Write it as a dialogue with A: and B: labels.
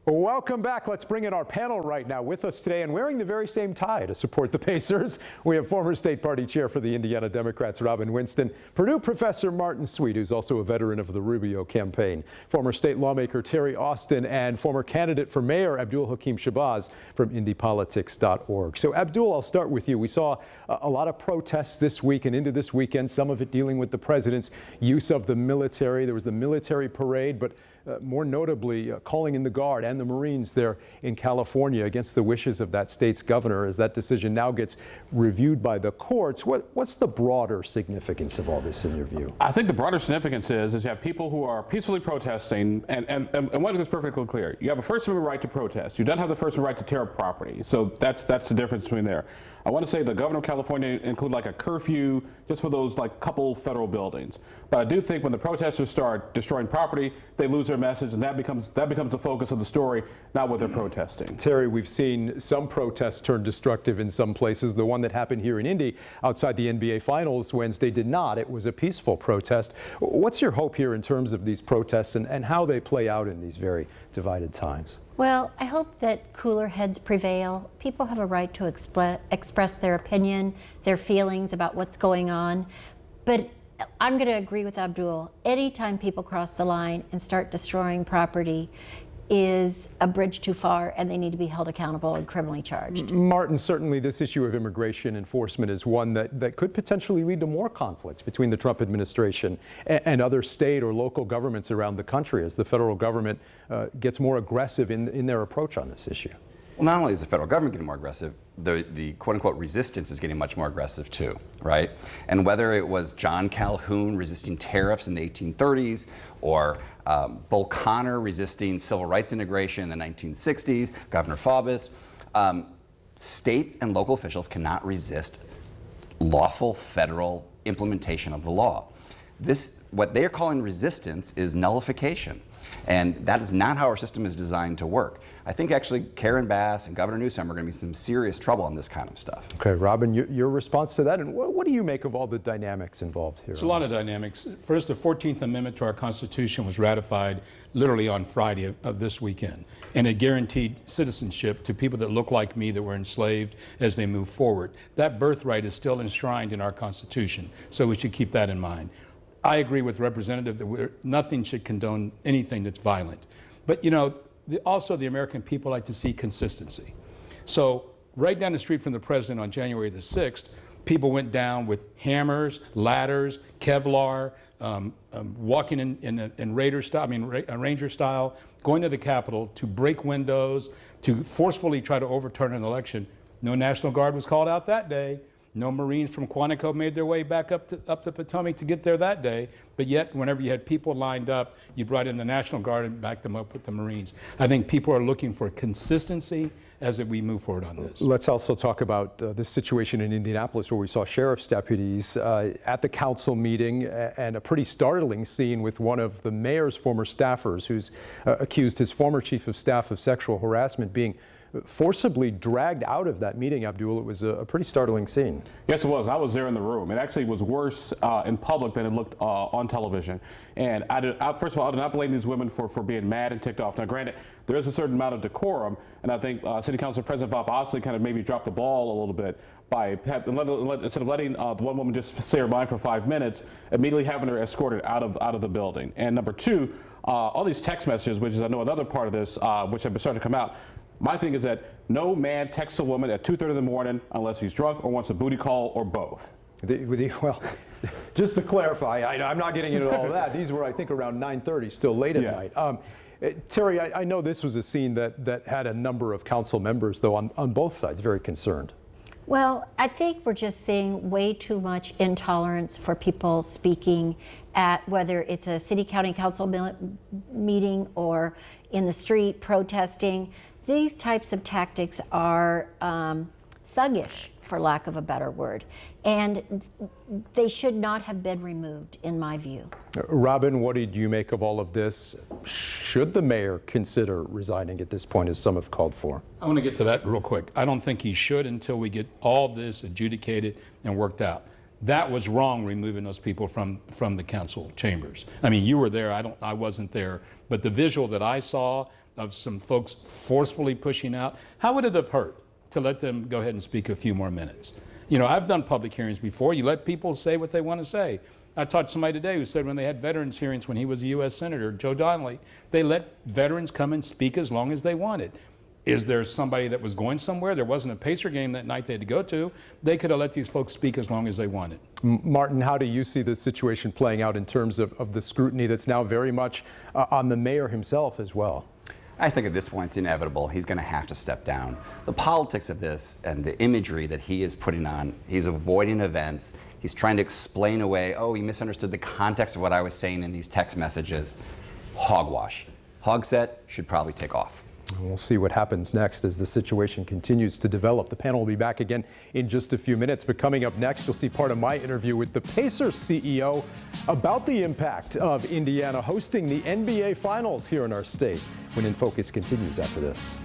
A: Welcome back. Let's bring in our panel right now. With us today and wearing the very same tie to support the Pacers, we have former state party chair for the Indiana Democrats, Robin Winston, Purdue professor Martin Sweet, who's also a veteran of the Rubio campaign, former state lawmaker Terry Austin, and former candidate for mayor Abdul Hakim Shabazz from IndyPolitics.org. So Abdul, I'll start with you. We saw a lot of protests this week and into this weekend, some of it dealing with the president's use of the military. There was the military parade, but more notably calling in the Guard and the Marines there in California against the wishes of that state's governor as that decision now gets reviewed by the courts. What's the broader significance of all this in your view?
B: I think the broader significance is you have people who are peacefully protesting, and one is perfectly clear. You have a First Amendment right to protest. You don't have the First Amendment right to tear up property. So that's the difference between there. I want to say the governor of California include like a curfew just for those like couple federal buildings. But I do think when the protesters start destroying property, they lose their message, and that becomes the focus of the story, not what they're protesting.
A: Terry, we've seen some protests turn destructive in some places. The one that happened here in Indy outside the NBA Finals Wednesday did not. It was a peaceful protest. What's your hope here in terms of these protests and how they play out in these very divided times?
C: Well, I hope that cooler heads prevail. People have a right to express their opinion, their feelings about what's going on. But I'm going to agree with Abdul. Anytime people cross the line and start destroying property is a bridge too far, and they need to be held accountable and criminally charged.
A: Martin, certainly this issue of immigration enforcement is one that could potentially lead to more conflicts between the Trump administration and other state or local governments around the country as the federal government gets more aggressive in their approach on this issue.
D: Well, not only is the federal government getting more aggressive, the quote-unquote resistance is getting much more aggressive too, right? And whether it was John Calhoun resisting tariffs in the 1830s, or Bull Connor resisting civil rights integration in the 1960s, Governor Faubus, state and local officials cannot resist lawful federal implementation of the law. What they're calling resistance is nullification. And that is not how our system is designed to work. I think actually Karen Bass and Governor Newsom are going to be in some serious trouble on this kind of stuff.
A: Okay, Robin, your response to that, and what do you make of all the dynamics involved here?
E: It's a lot of dynamics. First, the 14th Amendment to our Constitution was ratified literally on Friday of this weekend, and it guaranteed citizenship to people that look like me that were enslaved as they move forward. That birthright is still enshrined in our Constitution, so we should keep that in mind. I agree with Representative that nothing should condone anything that's violent. But you know, also the American people like to see consistency. So right down the street from the president on January the 6th, people went down with hammers, ladders, Kevlar, walking in Raider style, Ranger style, going to the Capitol to break windows, to forcefully try to overturn an election. No National Guard was called out that day. No Marines from Quantico made their way back up the Potomac to get there that day. But yet, whenever you had people lined up, you brought in the National Guard and backed them up with the Marines. I think people are looking for consistency as we move forward on this.
A: Let's also talk about this situation in Indianapolis where we saw sheriff's deputies at the council meeting and a pretty startling scene with one of the mayor's former staffers who's accused his former chief of staff of sexual harassment being forcibly dragged out of that meeting, Abdul. It was a pretty startling scene.
B: Yes, it was. I was there in the room. It actually was worse in public than it looked on television. And first of all, I do not blame these women for being mad and ticked off. Now, granted, there is a certain amount of decorum, and I think City Council President Bob Osley kind of maybe dropped the ball a little bit by instead of letting the one woman just say her mind for 5 minutes, immediately having her escorted out of the building. And number two, all these text messages, which is I know another part of this, which have been starting to come out. My thing is that no man texts a woman at 2:30 in the morning unless he's drunk or wants a booty call or both.
A: Well, just to clarify, I'm not getting into all of that. These were, I think, around 9:30, still late at night. Terry, I know this was a scene that had a number of council members, though, on both sides, very concerned.
C: Well, I think we're just seeing way too much intolerance for people speaking at whether it's a city county council meeting or in the street protesting. These types of tactics are thuggish, for lack of a better word, and they should not have been removed, in my view.
A: Robin, what did you make of all of this? Should the mayor consider resigning at this point, as some have called for?
E: I want to get to that real quick. I don't think he should until we get all this adjudicated and worked out. That was wrong, removing those people from the council chambers. I mean, you were there, I wasn't there, but the visual that I saw, of some folks forcefully pushing out, how would it have hurt to let them go ahead and speak a few more minutes? You know, I've done public hearings before. You let people say what they want to say. I talked to somebody today who said when they had veterans hearings when he was a U.S. Senator, Joe Donnelly, they let veterans come and speak as long as they wanted. Is there somebody that was going somewhere? There wasn't a Pacer game that night they had to go to. They could have let these folks speak as long as they wanted.
A: Martin, how do you see this situation playing out in terms of the scrutiny that's now very much on the mayor himself as well?
D: I think at this point it's inevitable. He's going to have to step down. The politics of this and the imagery that he is putting on, he's avoiding events. He's trying to explain away, oh, he misunderstood the context of what I was saying in these text messages. Hogwash. Hogsett should probably take off.
A: We'll see what happens next as the situation continues to develop. The panel will be back again in just a few minutes, but coming up next, you'll see part of my interview with the Pacers CEO about the impact of Indiana hosting the NBA Finals here in our state. When In Focus continues after this.